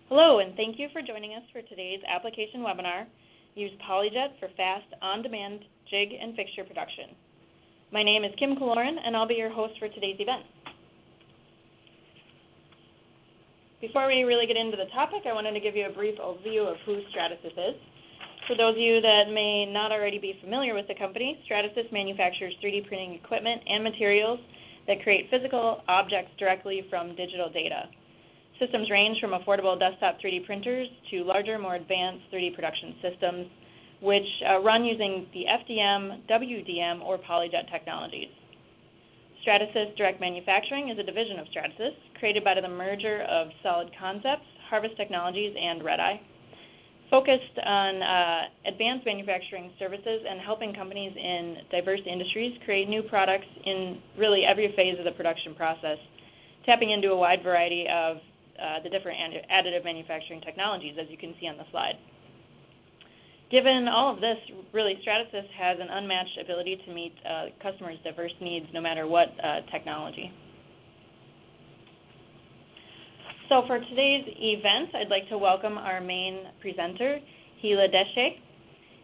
Hello, and thank you for joining us for today's application webinar, Use PolyJet for Fast, On-Demand Jig and Fixture Production. My name is Kim Kaloran, and I'll be your host for today's event. Before we really get into the topic, I wanted to give you a brief overview of who Stratasys is. For those of you that may not already be familiar with the company, Stratasys manufactures 3D printing equipment and materials that create physical objects directly from digital data. Systems range from affordable desktop 3D printers to larger, more advanced 3D production systems, which run using the FDM, WDM, or PolyJet technologies. Stratasys Direct Manufacturing is a division of Stratasys, created by the merger of Solid Concepts, Harvest Technologies, and Red-Eye, focused on advanced manufacturing services and helping companies in diverse industries create new products in really every phase of the production process, tapping into a wide variety of the different additive manufacturing technologies, as you can see on the slide. Given all of this, really, Stratasys has an unmatched ability to meet customers' diverse needs, no matter what technology. So for today's event, I'd like to welcome our main presenter, Hila Deshe.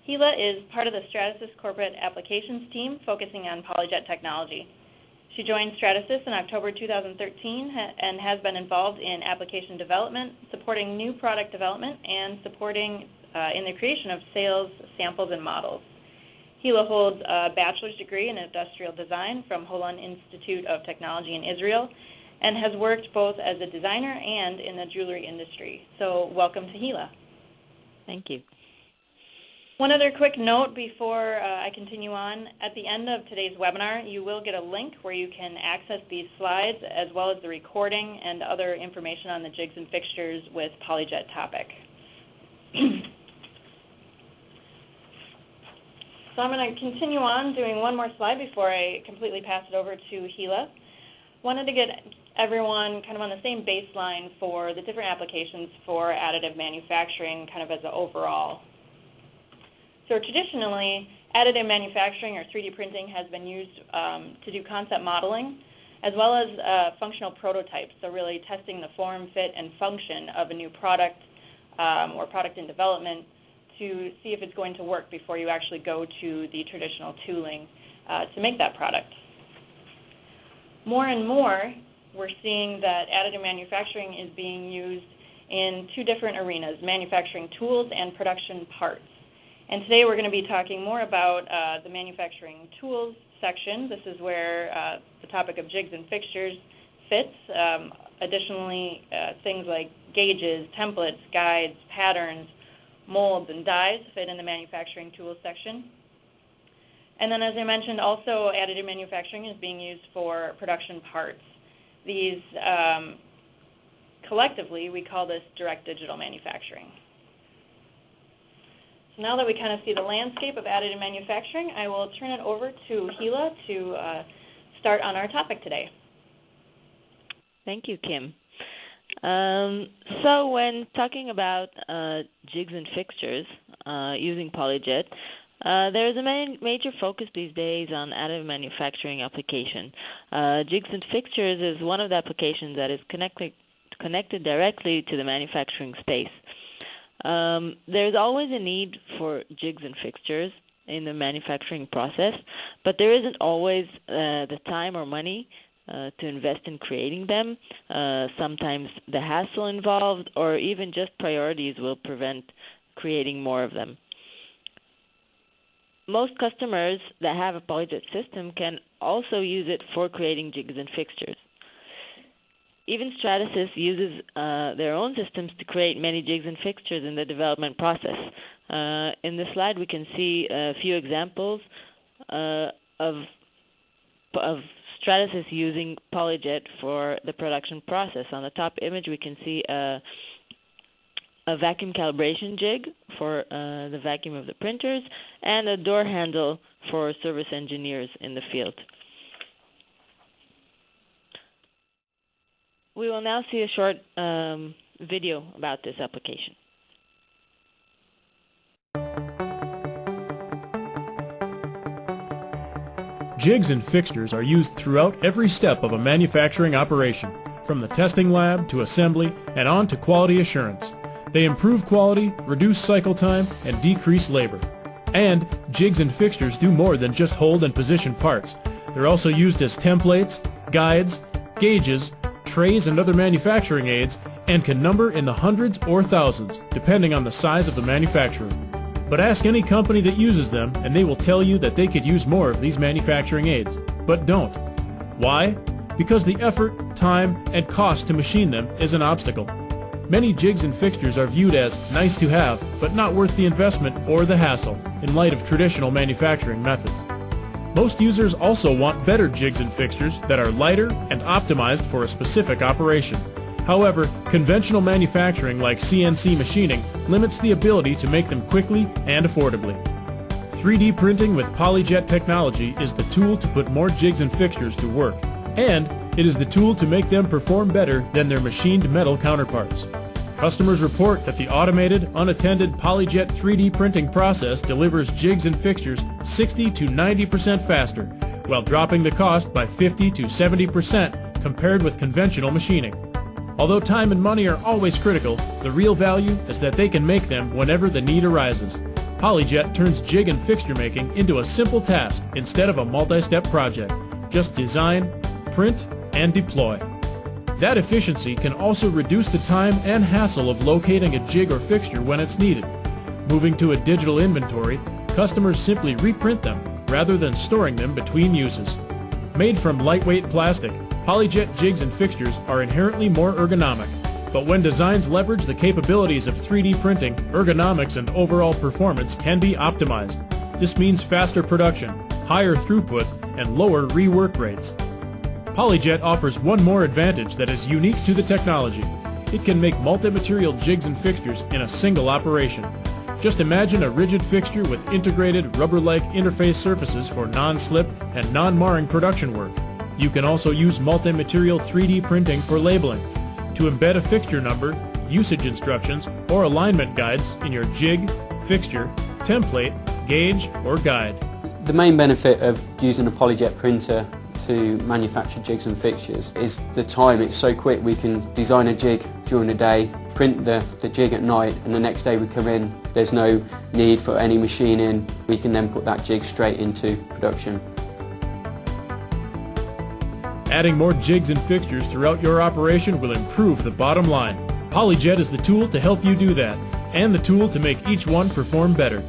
Hila is part of the Stratasys corporate applications team focusing on PolyJet technology. She joined Stratasys in October 2013 and has been involved in application development, supporting new product development, and supporting in the creation of sales, samples, and models. Hila holds a bachelor's degree in industrial design from Holon Institute of Technology in Israel and has worked both as a designer and in the jewelry industry. So welcome to Hila. Thank you. One other quick note before I continue on. At the end of today's webinar, you will get a link where you can access these slides as well as the recording and other information on the jigs and fixtures with PolyJet topic. So I'm going to continue on doing one more slide before I completely pass it over to Hila. Wanted to get everyone kind of on the same baseline for the different applications for additive manufacturing kind of as an overall. So traditionally, additive manufacturing or 3D printing has been used to do concept modeling as well as functional prototypes, so really testing the form, fit, and function of a new product or product in development to see if it's going to work before you actually go to the traditional tooling to make that product. More and more, we're seeing that additive manufacturing is being used in two different arenas, manufacturing tools and production parts. And today we're going to be talking more about the manufacturing tools section. This is where the topic of jigs and fixtures fits. Additionally, things like gauges, templates, guides, patterns, molds, and dies fit in the manufacturing tools section. And then, as I mentioned, also additive manufacturing is being used for production parts. These, collectively, we call this direct digital manufacturing. So now that we kind of see the landscape of additive manufacturing, I will turn it over to Hila to start on our topic today. Thank you, Kim. So when talking about jigs and fixtures using PolyJet, there is a major focus these days on additive manufacturing application. Jigs and fixtures is one of the applications that is connected directly to the manufacturing space. There's always a need for jigs and fixtures in the manufacturing process, but there isn't always the time or money to invest in creating them. Sometimes the hassle involved or even just priorities will prevent creating more of them. Most customers that have a PolyJet system can also use it for creating jigs and fixtures. Even Stratasys uses their own systems to create many jigs and fixtures in the development process. In this slide, we can see a few examples of Stratasys using PolyJet for the production process. On the top image, we can see a vacuum calibration jig for the vacuum of the printers and a door handle for service engineers in the field. We will now see a short video about this application. Jigs and fixtures are used throughout every step of a manufacturing operation, from the testing lab to assembly and on to quality assurance. They improve quality, reduce cycle time, and decrease labor. And jigs and fixtures do more than just hold and position parts. They're also used as templates, guides, gauges, trays, and other manufacturing aids, and can number in the hundreds or thousands, depending on the size of the manufacturer. But ask any company that uses them, and they will tell you that they could use more of these manufacturing aids, but don't. Why? Because the effort, time, and cost to machine them is an obstacle. Many jigs and fixtures are viewed as nice to have, but not worth the investment or the hassle in light of traditional manufacturing methods. Most users also want better jigs and fixtures that are lighter and optimized for a specific operation. However, conventional manufacturing like CNC machining limits the ability to make them quickly and affordably. 3D printing with PolyJet technology is the tool to put more jigs and fixtures to work, and it is the tool to make them perform better than their machined metal counterparts. Customers report that the automated, unattended PolyJet 3D printing process delivers jigs and fixtures 60 to 90% faster, while dropping the cost by 50 to 70% compared with conventional machining. Although time and money are always critical, the real value is that they can make them whenever the need arises. PolyJet turns jig and fixture making into a simple task instead of a multi-step project. Just design, print, and deploy. That efficiency can also reduce the time and hassle of locating a jig or fixture when it's needed. Moving to a digital inventory, customers simply reprint them rather than storing them between uses. Made from lightweight plastic, PolyJet jigs and fixtures are inherently more ergonomic, but when designs leverage the capabilities of 3D printing, ergonomics and overall performance can be optimized. This means faster production, higher throughput, and lower rework rates. PolyJet offers one more advantage that is unique to the technology. It can make multi-material jigs and fixtures in a single operation. Just imagine a rigid fixture with integrated rubber-like interface surfaces for non-slip and non-marring production work. You can also use multi-material 3D printing for labeling, to embed a fixture number, usage instructions, or alignment guides in your jig, fixture, template, gauge, or guide. The main benefit of using a PolyJet printer to manufacture jigs and fixtures is the time. It's so quick. We can design a jig during the day, print the jig at night, and the next day we come in. There's no need for any machining. We can then put that jig straight into production. Adding more jigs and fixtures throughout your operation will improve the bottom line. PolyJet is the tool to help you do that, and the tool to make each one perform better.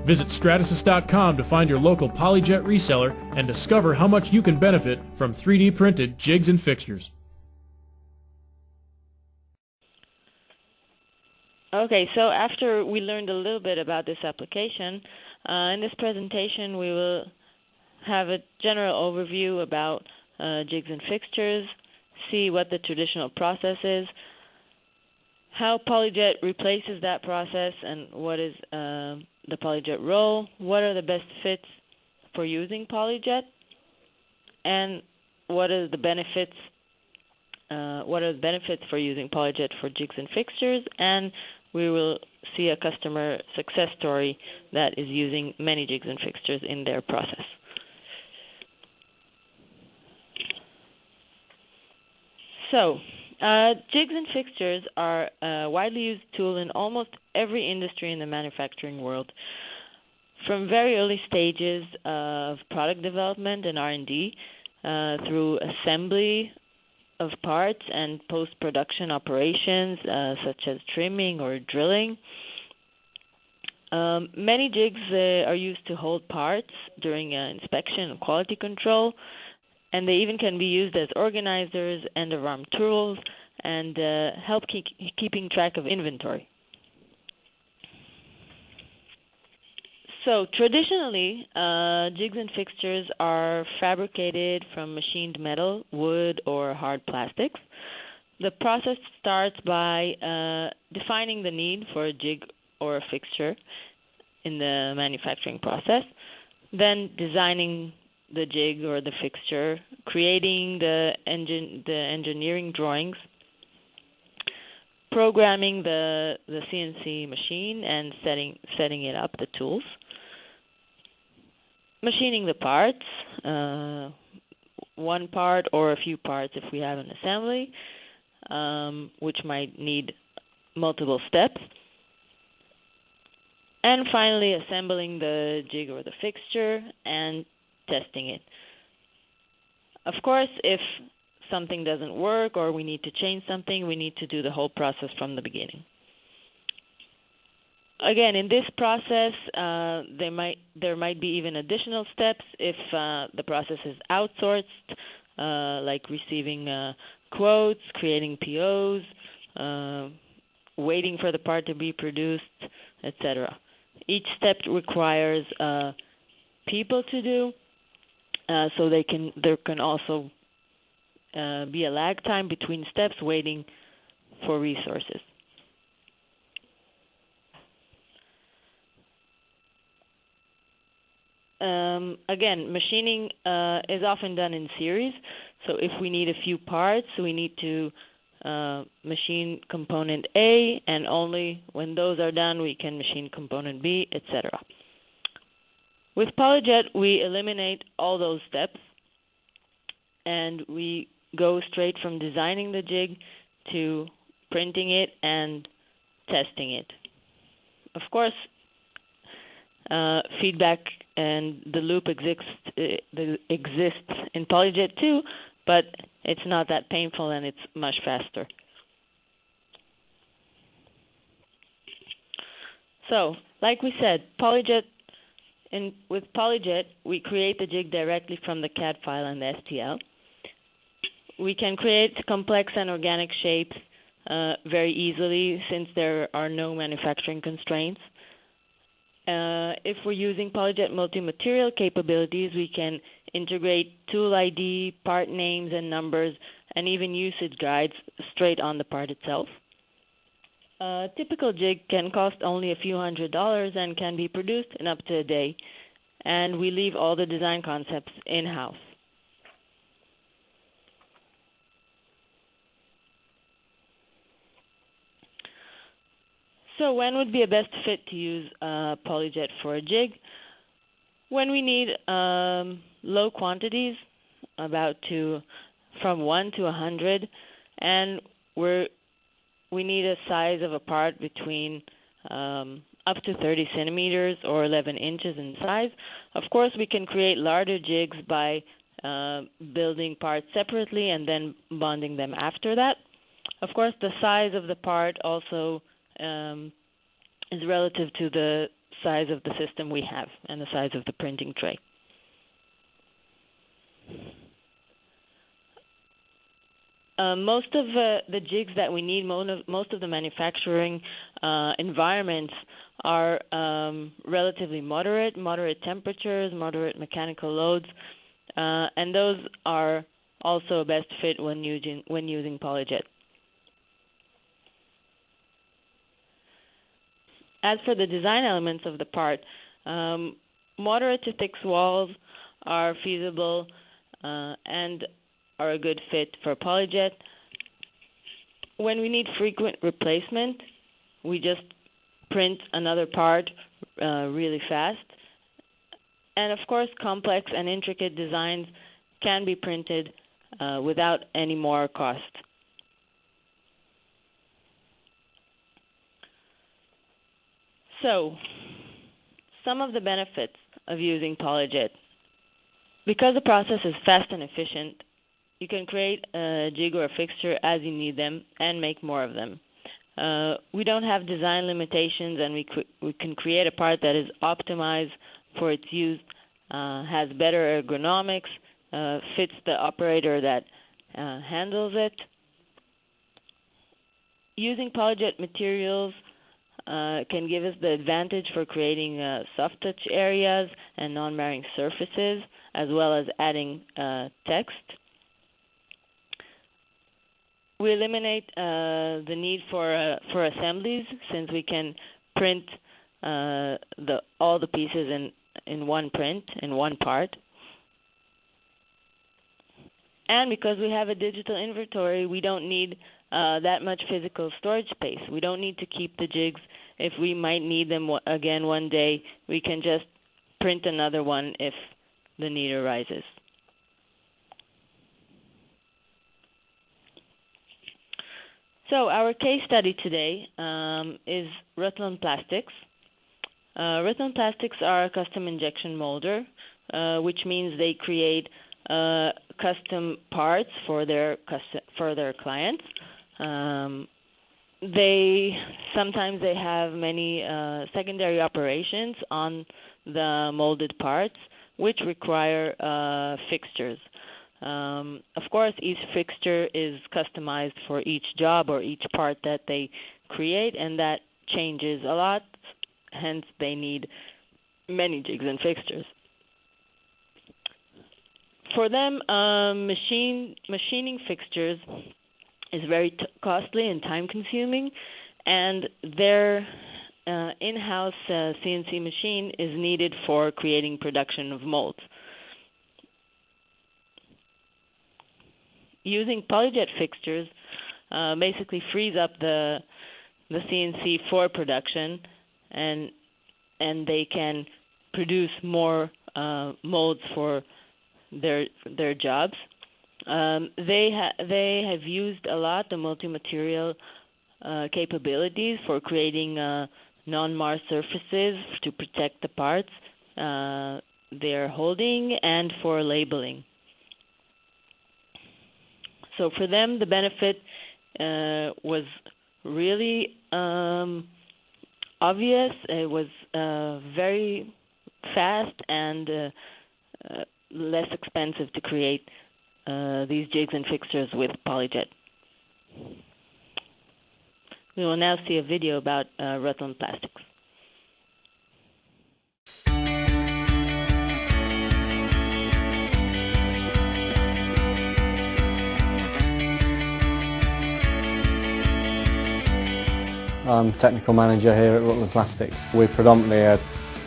Visit Stratasys.com to find your local PolyJet reseller and discover how much you can benefit from 3D printed jigs and fixtures. Okay, so after we learned a little bit about this application, in this presentation we will have a general overview about jigs and fixtures, see what the traditional process is, how PolyJet replaces that process, and what is the PolyJet role, what are the best fits for using PolyJet, and what are the benefits for using PolyJet for jigs and fixtures, and we will see a customer success story that is using many jigs and fixtures in their process. So, jigs and fixtures are a widely used tool in almost every industry in the manufacturing world. From very early stages of product development and R&D through assembly of parts and post-production operations such as trimming or drilling. Many jigs are used to hold parts during inspection and quality control, and they even can be used as organizers, end-of-arm tools, and help keeping track of inventory. So traditionally, jigs and fixtures are fabricated from machined metal, wood, or hard plastics. The process starts by defining the need for a jig or a fixture in the manufacturing process, then designing the jig or the fixture, creating the engineering drawings, programming the CNC machine and setting it up, the tools, machining the parts, one part or a few parts if we have an assembly, which might need multiple steps. And finally, assembling the jig or the fixture and testing it. Of course, if something doesn't work or we need to change something, we need to do the whole process from the beginning. Again, in this process, there might be even additional steps if the process is outsourced, like receiving quotes, creating POs, waiting for the part to be produced, etc. Each step requires people to do, so there can also be a lag time between steps waiting for resources. Again, machining is often done in series, so if we need a few parts, we need to machine component A, and only when those are done we can machine component B, etc. With PolyJet, we eliminate all those steps, and we go straight from designing the jig to printing it and testing it. Of course, feedback and the loop exists in PolyJet too, but it's not that painful and it's much faster. So, like we said, with PolyJet, we create the jig directly from the CAD file and the STL. We can create complex and organic shapes very easily since there are no manufacturing constraints. If we're using PolyJet multi-material capabilities, we can integrate tool ID, part names and numbers, and even usage guides straight on the part itself. A typical jig can cost only a few $100s and can be produced in up to a day, and we leave all the design concepts in-house. So when would be a best fit to use PolyJet for a jig? When we need low quantities, from 1 to 100, and we need a size of a part between up to 30 centimeters or 11 inches in size. Of course, we can create larger jigs by building parts separately and then bonding them after that. Of course, the size of the part also is relative to the size of the system we have and the size of the printing tray. Most of the jigs that we need, most of the manufacturing environments are relatively moderate temperatures, moderate mechanical loads, and those are also a best fit when using PolyJet. As for the design elements of the part, moderate to thick walls are feasible and are a good fit for PolyJet. When we need frequent replacement, we just print another part really fast. And of course, complex and intricate designs can be printed without any more cost. So, some of the benefits of using PolyJet. Because the process is fast and efficient, you can create a jig or a fixture as you need them and make more of them. We don't have design limitations, and we can create a part that is optimized for its use, has better ergonomics, fits the operator that handles it. Using PolyJet materials can give us the advantage for creating soft touch areas and non-marring surfaces, as well as adding text. We eliminate the need for assemblies, since we can print all the pieces in one print, in one part. And because we have a digital inventory, we don't need that much physical storage space. We don't need to keep the jigs. If we might need them again one day, we can just print another one if the need arises. So our case study today is Rutland Plastics. Rutland Plastics are a custom injection molder, which means they create custom parts for their clients. Sometimes they have many secondary operations on the molded parts, which require fixtures. Of course, each fixture is customized for each job or each part that they create, and that changes a lot. Hence, they need many jigs and fixtures. For them, machining fixtures is very costly and time-consuming, and their in-house CNC machine is needed for creating production of molds. Using PolyJet fixtures basically frees up the CNC for production, and they can produce more molds for their jobs. They have used a lot the multi-material capabilities for creating non-mar surfaces to protect the parts they're holding, and for labeling. So for them, the benefit was really obvious. It was very fast and less expensive to create these jigs and fixtures with PolyJet. We will now see a video about Rutland Plastics. I'm Technical Manager here at Rutland Plastics. We're predominantly a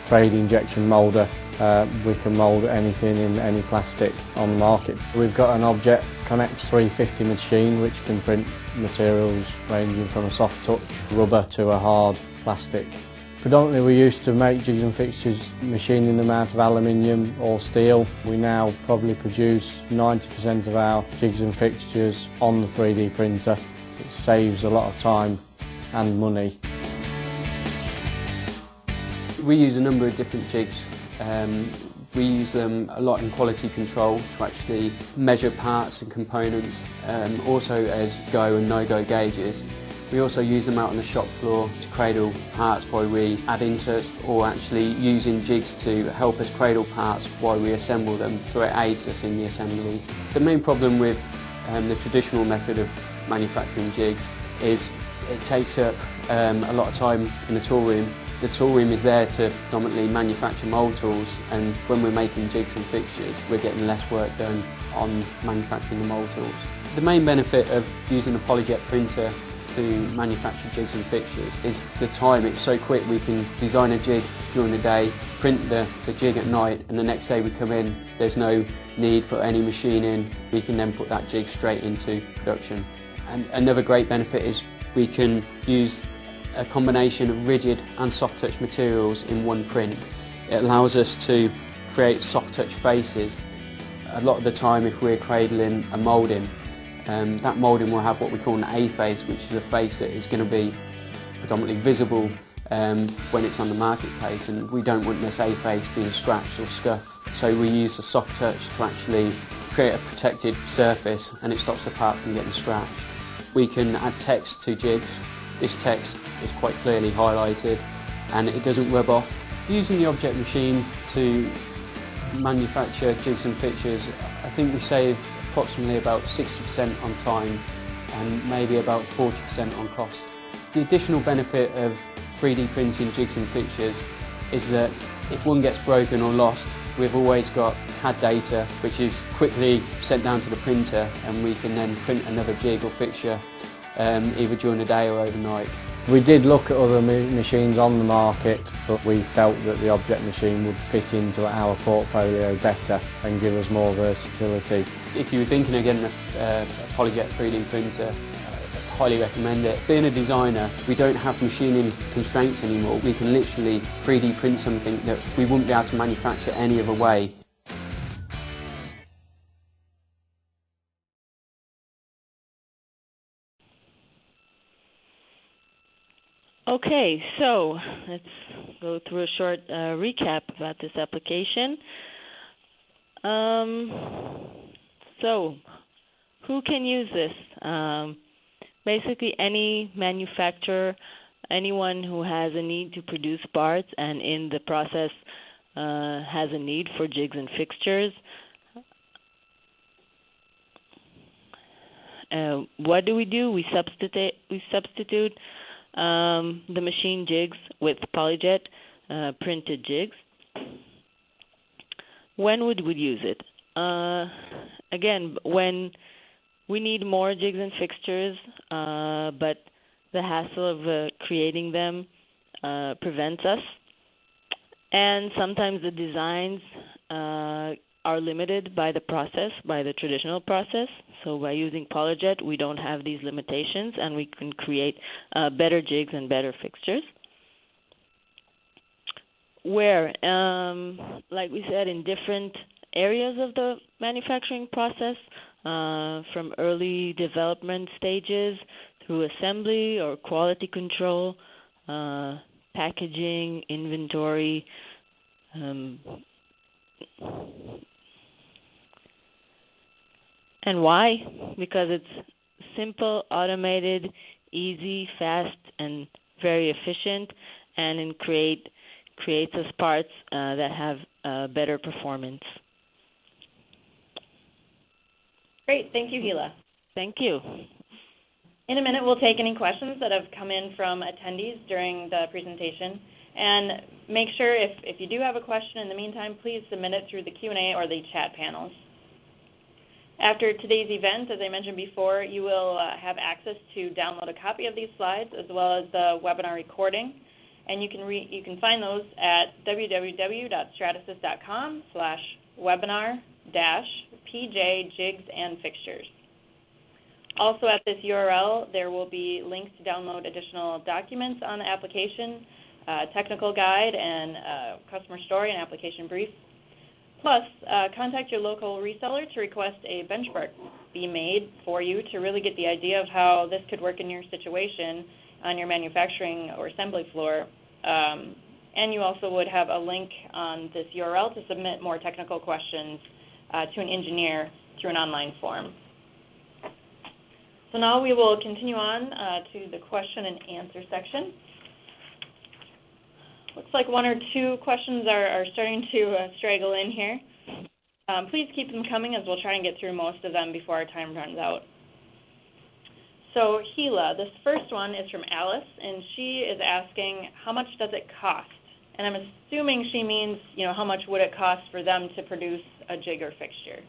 trade injection moulder. We can mould anything in any plastic on the market. We've got an Objective3D machine which can print materials ranging from a soft touch rubber to a hard plastic. Predominantly we used to make jigs and fixtures machining them out of aluminium or steel. We now probably produce 90% of our jigs and fixtures on the 3D printer. It saves a lot of time and money. We use a number of different jigs. We use them a lot in quality control to actually measure parts and components, also as go and no-go gauges. We also use them out on the shop floor to cradle parts while we add inserts, or actually using jigs to help us cradle parts while we assemble them, so it aids us in the assembly. The main problem with the traditional method of manufacturing jigs is it takes up a lot of time in the tool room. The tool room is there to predominantly manufacture mould tools, and when we're making jigs and fixtures, we're getting less work done on manufacturing the mould tools. The main benefit of using a PolyJet printer to manufacture jigs and fixtures is the time. It's so quick. We can design a jig during the day, print the jig at night, and the next day we come in, there's no need for any machining. We can then put that jig straight into production. And another great benefit is we can use a combination of rigid and soft touch materials in one print. It allows us to create soft touch faces. A lot of the time, if we're cradling a moulding, that moulding will have what we call an A face, which is a face that is going to be predominantly visible when it's on the marketplace, and we don't want this A face being scratched or scuffed. So we use a soft touch to actually create a protected surface, and it stops the part from getting scratched. We can add text to jigs. This text is quite clearly highlighted and it doesn't rub off. Using the object machine to manufacture jigs and fixtures, I think we save approximately about 60% on time and maybe about 40% on cost. The additional benefit of 3D printing jigs and fixtures is that if one gets broken or lost, we've always got CAD data which is quickly sent down to the printer, and we can then print another jig or fixture either during the day or overnight. We did look at other machines on the market, but we felt that the object machine would fit into our portfolio better and give us more versatility. If you were thinking of getting a PolyJet 3D printer, highly recommend it. Being a designer, we don't have machining constraints anymore. We can literally 3D print something that we wouldn't be able to manufacture any other way. Okay, so let's go through a short recap about this application. So, who can use this? Basically, any manufacturer, anyone who has a need to produce parts and in the process has a need for jigs and fixtures. What do? We substitute the machine jigs with PolyJet printed jigs. When would we use it? Again, when we need more jigs and fixtures, but the hassle of creating them prevents us. And sometimes the designs are limited by the process, by the traditional process. So by using PolyJet, we don't have these limitations, and we can create better jigs and better fixtures. Where, like we said, in different areas of the manufacturing process, from early development stages through assembly or quality control, packaging, inventory, and why? Because it's simple, automated, easy, fast, and very efficient, and creates us parts that have better performance. Great. Thank you, Hila. Thank you. In a minute, we'll take any questions that have come in from attendees during the presentation. And make sure if you do have a question in the meantime, please submit it through the Q&A or the chat panels. After today's event, as I mentioned before, you will have access to download a copy of these slides as well as the webinar recording. And you can find those at www.stratasys.com/webinar-PJ Jigs and Fixtures. Also at this URL, there will be links to download additional documents on the application, technical guide, and customer story and application brief. Plus, contact your local reseller to request a benchmark be made for you to really get the idea of how this could work in your situation on your manufacturing or assembly floor. And you also would have a link on this URL to submit more technical questions to an engineer through an online form. So now we will continue on to the question and answer section. Looks like one or two questions are starting to straggle in here. Please keep them coming as we'll try and get through most of them before our time runs out. So Hila, this first one is from Alice, and she is asking, how much does it cost? And I'm assuming she means, how much would it cost for them to produce a jig or fixture?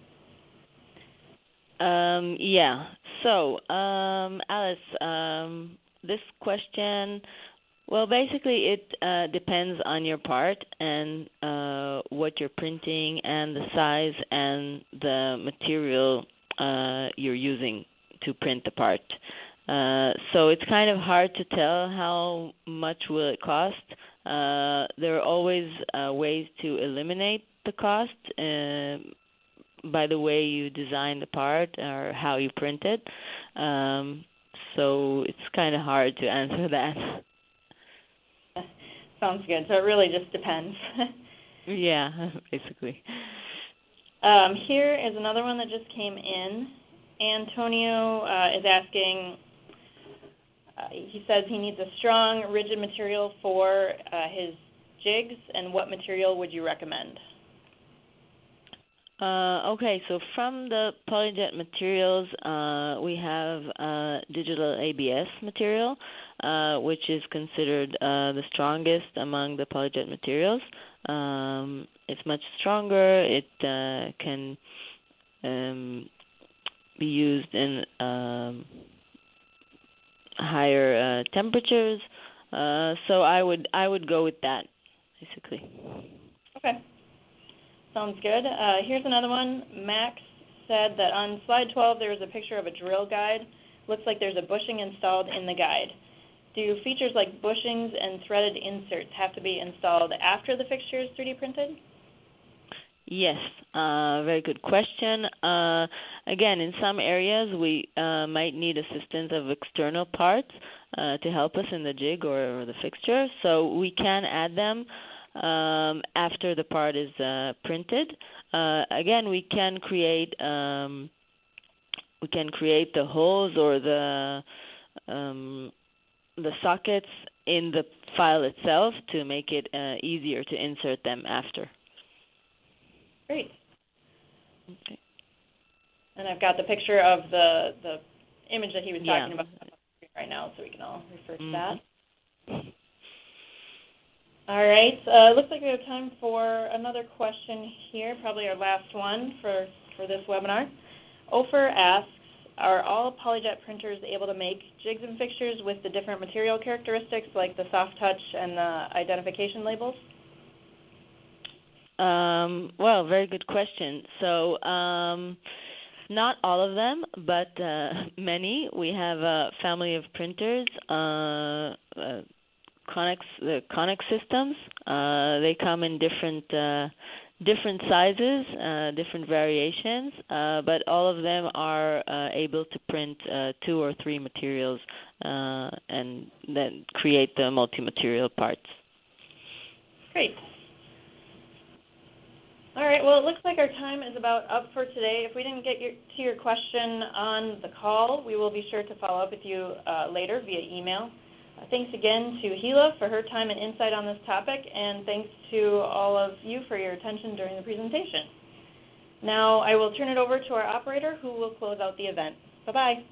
Yeah. So, Alice, this question, well, basically it depends on your part and what you're printing and the size and the material you're using to print the part. So it's kind of hard to tell how much will it cost. There are always ways to eliminate the cost by the way you design the part or how you print it. So it's kind of hard to answer that. Sounds good. So it really just depends. Yeah, basically. Here is another one that just came in. Antonio is asking, he says he needs a strong, rigid material for his jigs, and what material would you recommend? Okay, so from the PolyJet materials, we have digital ABS material, which is considered the strongest among the PolyJet materials. It's much stronger. It can be used in higher temperatures. So I would go with that, basically. Okay. Sounds good. Here's another one. Max said that on slide 12 there is a picture of a drill guide. Looks like there's a bushing installed in the guide. Do features like bushings and threaded inserts have to be installed after the fixture is 3D printed? Yes, very good question. Again, in some areas we might need assistance of external parts, to help us in the jig or the fixture, so we can add them after the part is printed. Again, we can create the holes or the sockets in the file itself to make it easier to insert them after. Great. Okay. And I've got the picture of the image that he was talking about right now, so we can all refer to that. All right. Looks like we have time for another question here, probably our last one for this webinar. Ofer asks, are all PolyJet printers able to make jigs and fixtures with the different material characteristics like the soft touch and the identification labels? Well, very good question. So not all of them, but many. We have a family of printers, the Conic systems. They come in different sizes, different variations, but all of them are able to print 2 or 3 materials and then create the multi-material parts. Great. All right, well, it looks like our time is about up for today. If we didn't get to your question on the call, we will be sure to follow up with you later via email. Thanks again to Hila for her time and insight on this topic, and thanks to all of you for your attention during the presentation. Now I will turn it over to our operator, who will close out the event. Bye-bye.